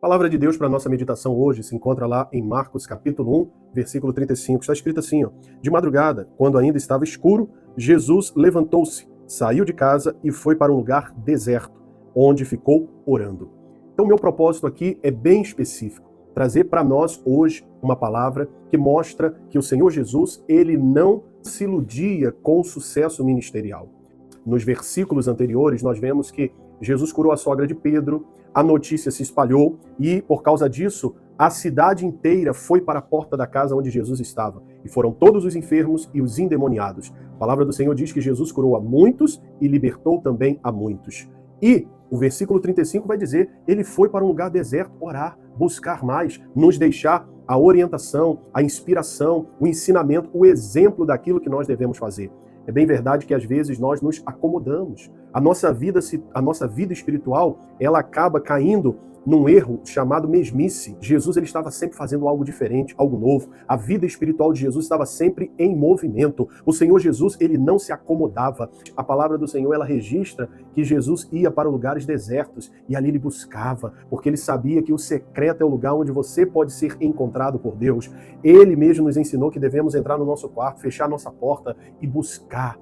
A palavra de Deus para a nossa meditação hoje se encontra lá em Marcos capítulo 1, versículo 35. Está escrito assim, ó: De madrugada, quando ainda estava escuro, Jesus levantou-se, saiu de casa e foi para um lugar deserto, onde ficou orando. Então, meu propósito aqui é bem específico, trazer para nós hoje uma palavra que mostra que o Senhor Jesus, ele não se iludia com o sucesso ministerial. Nos versículos anteriores, nós vemos que Jesus curou a sogra de Pedro, a notícia se espalhou e, por causa disso, a cidade inteira foi para a porta da casa onde Jesus estava. E foram todos os enfermos e os endemoniados. A palavra do Senhor diz que Jesus curou a muitos e libertou também a muitos. E o versículo 35 vai dizer, ele foi para um lugar deserto orar, buscar mais, nos deixar a orientação, a inspiração, o ensinamento, o exemplo daquilo que nós devemos fazer. É bem verdade que às vezes nós nos acomodamos. A nossa vida espiritual, ela acaba caindo num erro chamado mesmice. Jesus, ele estava sempre fazendo algo diferente, algo novo. A vida espiritual de Jesus estava sempre em movimento. O Senhor Jesus, ele não se acomodava. A palavra do Senhor, ela registra que Jesus ia para lugares desertos e ali ele buscava, porque ele sabia que o secreto é o lugar onde você pode ser encontrado por Deus. Ele mesmo nos ensinou que devemos entrar no nosso quarto, fechar nossa porta e buscar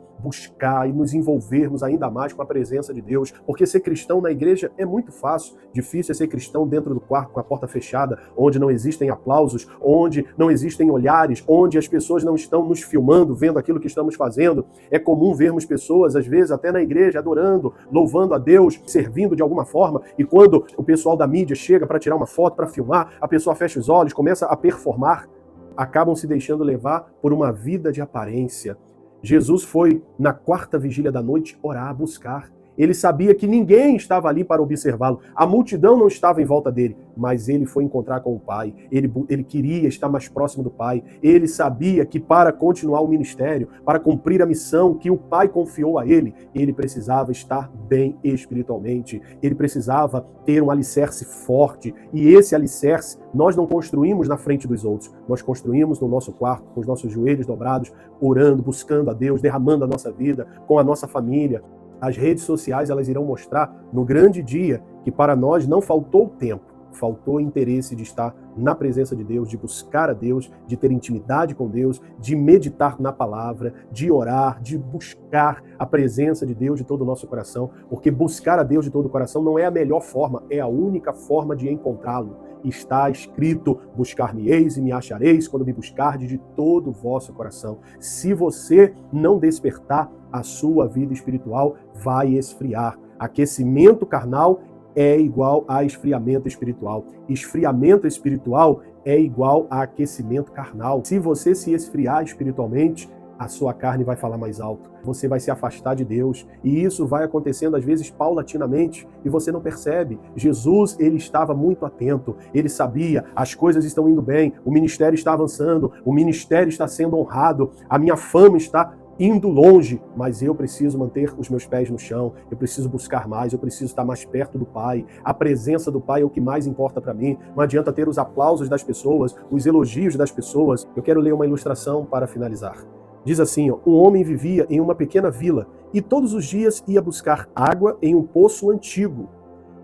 e nos envolvermos ainda mais com a presença de Deus, porque ser cristão na igreja é muito fácil. Difícil é ser cristão dentro do quarto com a porta fechada, onde não existem aplausos, onde não existem olhares, onde as pessoas não estão nos filmando, vendo aquilo que estamos fazendo. É comum vermos pessoas, às vezes até na igreja, adorando, louvando a Deus, servindo de alguma forma, e quando o pessoal da mídia chega para tirar uma foto, para filmar, a pessoa fecha os olhos, começa a performar, acabam se deixando levar por uma vida de aparência. Jesus foi na quarta vigília da noite orar, buscar. Ele sabia que ninguém estava ali para observá-lo. A multidão não estava em volta dele, mas ele foi encontrar com o Pai. Ele queria estar mais próximo do Pai. Ele sabia que para continuar o ministério, para cumprir a missão que o Pai confiou a ele precisava estar bem espiritualmente. Ele precisava ter um alicerce forte. E esse alicerce nós não construímos na frente dos outros. Nós construímos no nosso quarto, com os nossos joelhos dobrados, orando, buscando a Deus, derramando a nossa vida com a nossa família. As redes sociais, elas irão mostrar no grande dia que para nós não faltou tempo, faltou interesse de estar na presença de Deus, de buscar a Deus, de ter intimidade com Deus, de meditar na palavra, de orar, de buscar a presença de Deus de todo o nosso coração, porque buscar a Deus de todo o coração não é a melhor forma, é a única forma de encontrá-lo. Está escrito, buscar-me-eis e me achareis quando me buscardes de todo o vosso coração. Se você não despertar, a sua vida espiritual vai esfriar. Aquecimento carnal é igual a esfriamento espiritual. Esfriamento espiritual é igual a aquecimento carnal. Se você se esfriar espiritualmente, a sua carne vai falar mais alto. Você vai se afastar de Deus. E isso vai acontecendo, às vezes, paulatinamente, e você não percebe. Jesus, ele estava muito atento. Ele sabia, as coisas estão indo bem, o ministério está avançando, o ministério está sendo honrado, a minha fama está indo longe, mas eu preciso manter os meus pés no chão, eu preciso buscar mais, eu preciso estar mais perto do Pai. A presença do Pai é o que mais importa para mim. Não adianta ter os aplausos das pessoas, os elogios das pessoas. Eu quero ler uma ilustração para finalizar. Diz assim, ó: um homem vivia em uma pequena vila e todos os dias ia buscar água em um poço antigo,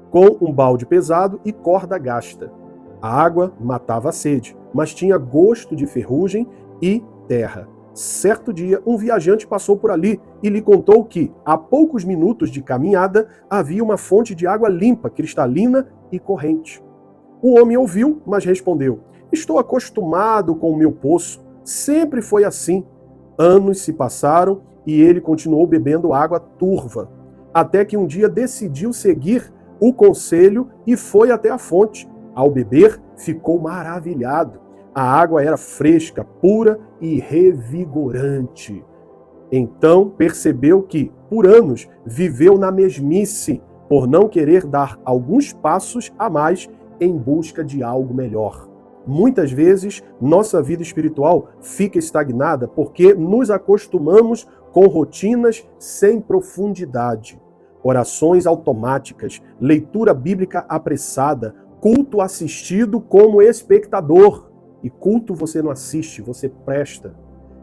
com um balde pesado e corda gasta. A água matava a sede, mas tinha gosto de ferrugem e terra. Certo dia, um viajante passou por ali e lhe contou que, a poucos minutos de caminhada, havia uma fonte de água limpa, cristalina e corrente. O homem ouviu, mas respondeu: estou acostumado com o meu poço, sempre foi assim. Anos se passaram e ele continuou bebendo água turva, até que um dia decidiu seguir o conselho e foi até a fonte. Ao beber, ficou maravilhado. A água era fresca, pura e revigorante. Então percebeu que, por anos, viveu na mesmice, por não querer dar alguns passos a mais em busca de algo melhor. Muitas vezes, nossa vida espiritual fica estagnada porque nos acostumamos com rotinas sem profundidade, orações automáticas, leitura bíblica apressada, culto assistido como espectador. E culto você não assiste, você presta.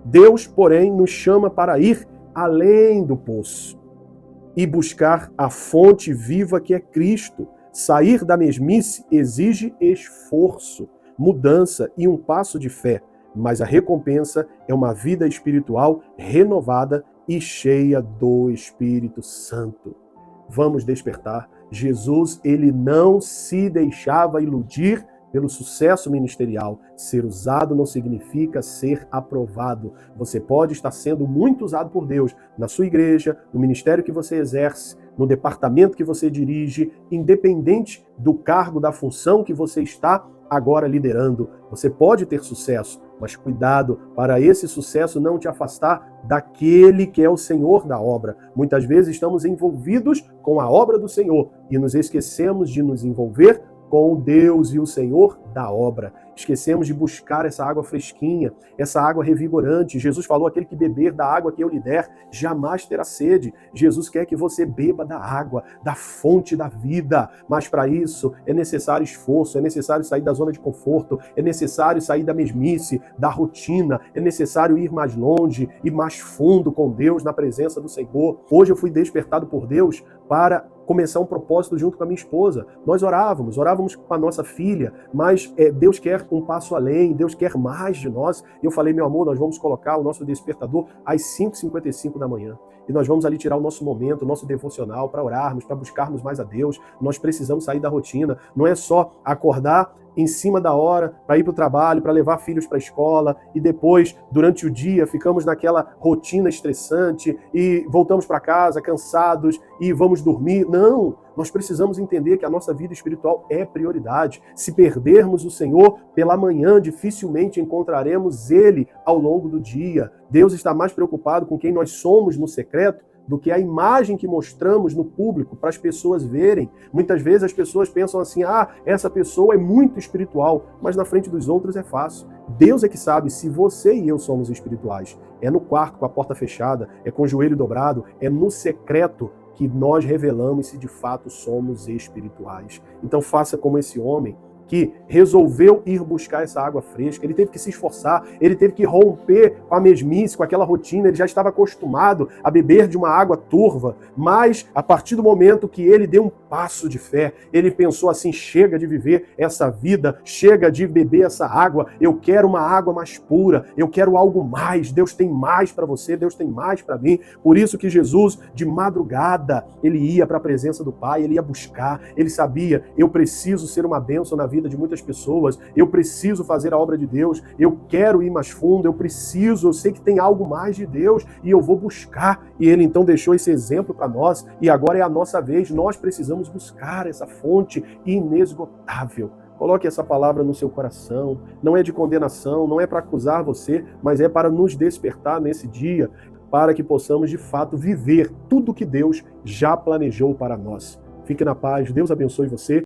Deus, porém, nos chama para ir além do poço e buscar a fonte viva que é Cristo, Sair da mesmice exige esforço, mudança e um passo de fé, mas a recompensa é uma vida espiritual renovada e cheia do Espírito Santo. Vamos despertar. Jesus, ele não se deixava iludir pelo sucesso ministerial. Ser usado não significa ser aprovado. Você pode estar sendo muito usado por Deus na sua igreja, no ministério que você exerce, no departamento que você dirige, independente do cargo, da função que você está agora liderando. Você pode ter sucesso, mas cuidado para esse sucesso não te afastar daquele que é o Senhor da obra. Muitas vezes estamos envolvidos com a obra do Senhor e nos esquecemos de nos envolver com o Deus e o Senhor da obra. Esquecemos de buscar essa água fresquinha, essa água revigorante. Jesus falou: aquele que beber da água que eu lhe der, jamais terá sede. Jesus quer que você beba da água, da fonte da vida. Mas para isso é necessário esforço, é necessário sair da zona de conforto, é necessário sair da mesmice, da rotina, é necessário ir mais longe e mais fundo com Deus, na presença do Senhor. Hoje eu fui despertado por Deus para começar um propósito junto com a minha esposa. Nós orávamos com a nossa filha, mas Deus quer um passo além, Deus quer mais de nós. E eu falei: meu amor, nós vamos colocar o nosso despertador às 5h55 da manhã. E nós vamos ali tirar o nosso momento, o nosso devocional para orarmos, para buscarmos mais a Deus. Nós precisamos sair da rotina. Não é só acordar em cima da hora para ir para o trabalho, para levar filhos para a escola e depois, durante o dia, ficamos naquela rotina estressante e voltamos para casa cansados e vamos dormir. Não! Nós precisamos entender que a nossa vida espiritual é prioridade. Se perdermos o Senhor pela manhã, dificilmente encontraremos Ele ao longo do dia. Deus está mais preocupado com quem nós somos no secreto do que a imagem que mostramos no público para as pessoas verem. Muitas vezes as pessoas pensam assim: essa pessoa é muito espiritual, mas na frente dos outros é fácil. Deus é que sabe se você e eu somos espirituais. É no quarto com a porta fechada, é com o joelho dobrado, é no secreto que nós revelamos se de fato somos espirituais. Então faça como esse homem que resolveu ir buscar essa água fresca. Ele teve que se esforçar, ele teve que romper com a mesmice, com aquela rotina. Ele já estava acostumado a beber de uma água turva, mas a partir do momento que ele deu um passo de fé, ele pensou assim: chega de viver essa vida, chega de beber essa água, eu quero uma água mais pura, eu quero algo mais. Deus tem mais para você, Deus tem mais para mim. Por isso que Jesus, de madrugada, ele ia para a presença do Pai, ele ia buscar, ele sabia: eu preciso ser uma bênção na vida de muitas pessoas, eu preciso fazer a obra de Deus, eu quero ir mais fundo, eu sei que tem algo mais de Deus e eu vou buscar. E ele então deixou esse exemplo para nós e agora é a nossa vez. Nós precisamos buscar essa fonte inesgotável. Coloque essa palavra no seu coração. Não é de condenação, não é para acusar você, mas é para nos despertar nesse dia, para que possamos de fato viver tudo que Deus já planejou para nós. Fique na paz, Deus abençoe você.